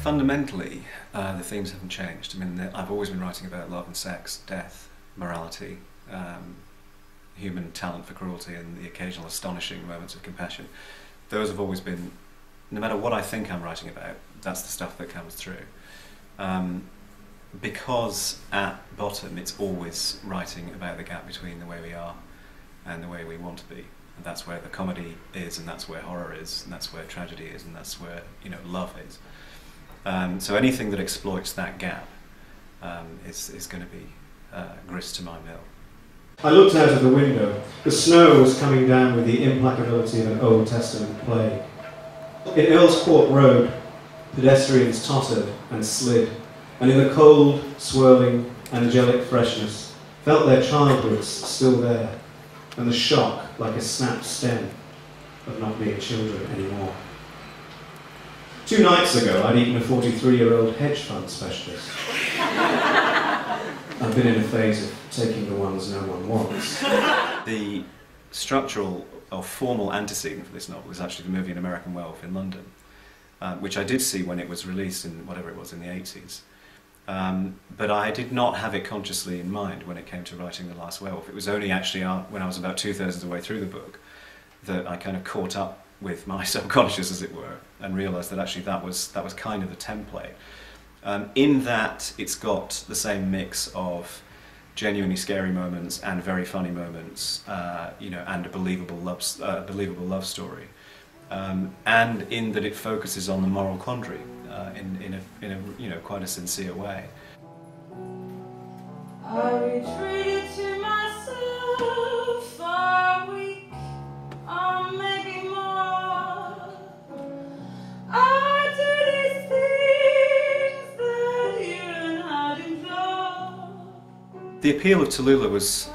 Fundamentally, the themes haven't changed. I mean, I've always been writing about love and sex, death, morality, human talent for cruelty, and the occasional astonishing moments of compassion. Those have always been, no matter what I think I'm writing about, that's the stuff that comes through. Because at bottom it's always writing about the gap between the way we are and the way we want to be. And that's where the comedy is, and that's where horror is, and that's where tragedy is, and that's where, you know, love is. So anything that exploits that gap is going to be grist to my mill. I looked out of the window. The snow was coming down with the implacability of an Old Testament plague. In Earl's Court Road, pedestrians tottered and slid, and in the cold, swirling, angelic freshness, felt their childhoods still there, and the shock like a snapped stem of not being children anymore. 2 nights ago, I'd eaten a 43-year-old hedge fund specialist. I've been in a phase of taking the ones no one wants. The structural or formal antecedent for this novel is actually the movie An American Werewolf in London, which I did see when it was released in whatever it was, in the 80s. But I did not have it consciously in mind when it came to writing The Last Werewolf. It was only actually when I was about 2/3 of the way through the book that I kind of caught up with my subconscious, as it were, and realised that actually that was kind of the template. In that it's got the same mix of genuinely scary moments and very funny moments, you know, and a believable love story, and in that it focuses on the moral quandary in a you know, quite a sincere way. I retreated to myself for a week, I'm making more. I do these things that you learn how to enjoy. The appeal of Tallulah was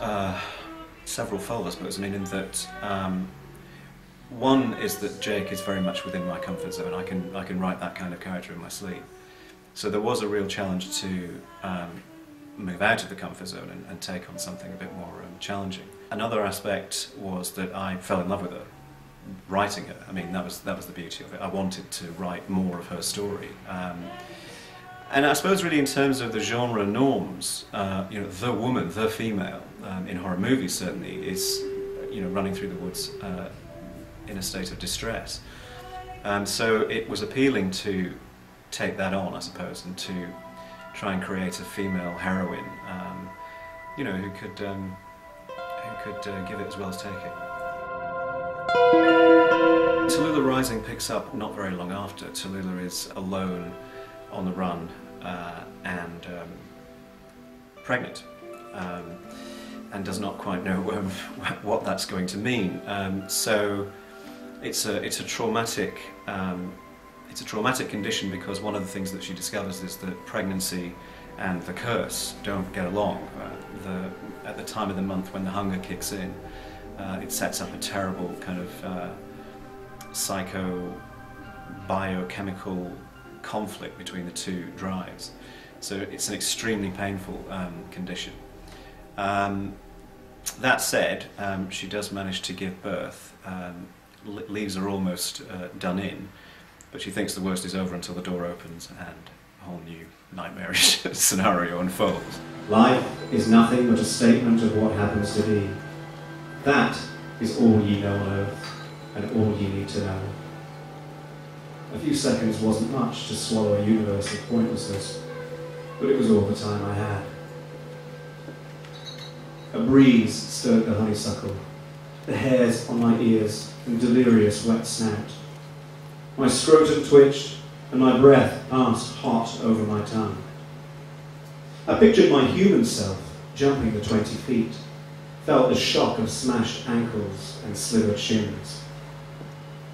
several-fold, I suppose. I mean, in that one is that Jake is very much within my comfort zone. I can write that kind of character in my sleep. So there was a real challenge to move out of the comfort zone and take on something a bit more challenging. Another aspect was that I fell in love with her, writing her. I mean, that was the beauty of it. I wanted to write more of her story. And I suppose really in terms of the genre norms, you know, the woman, the female, in horror movies certainly, is, you know, running through the woods in a state of distress. So it was appealing to take that on, I suppose, and to try and create a female heroine, you know, who could give it as well as take it. Tallulah Rising picks up not very long after. Tallulah is alone, on the run, and pregnant, and does not quite know what that's going to mean. So it's a traumatic condition, because one of the things that she discovers is that pregnancy and the curse don't get along. At the time of the month when the hunger kicks in, it sets up a terrible kind of biochemical conflict between the two drives. So it's an extremely painful condition. That said, she does manage to give birth. Leaves are almost done in, but she thinks the worst is over until the door opens and a whole new nightmarish scenario unfolds. Life is nothing but a statement of what happens to be. That is all ye know on earth, and all ye need to know. A few seconds wasn't much to swallow a universe of pointlessness, but it was all the time I had. A breeze stirred the honeysuckle, the hairs on my ears and delirious wet snout. My scrotum twitched, and my breath passed hot over my tongue. I pictured my human self jumping the 20 feet, felt the shock of smashed ankles and slivered shins.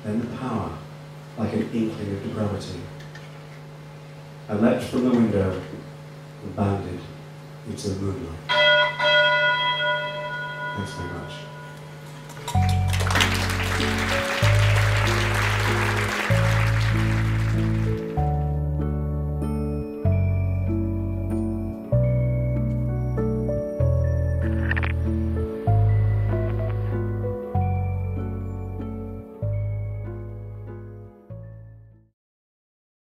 Then the power, like an inkling of depravity. I leapt from the window and bounded into the moonlight.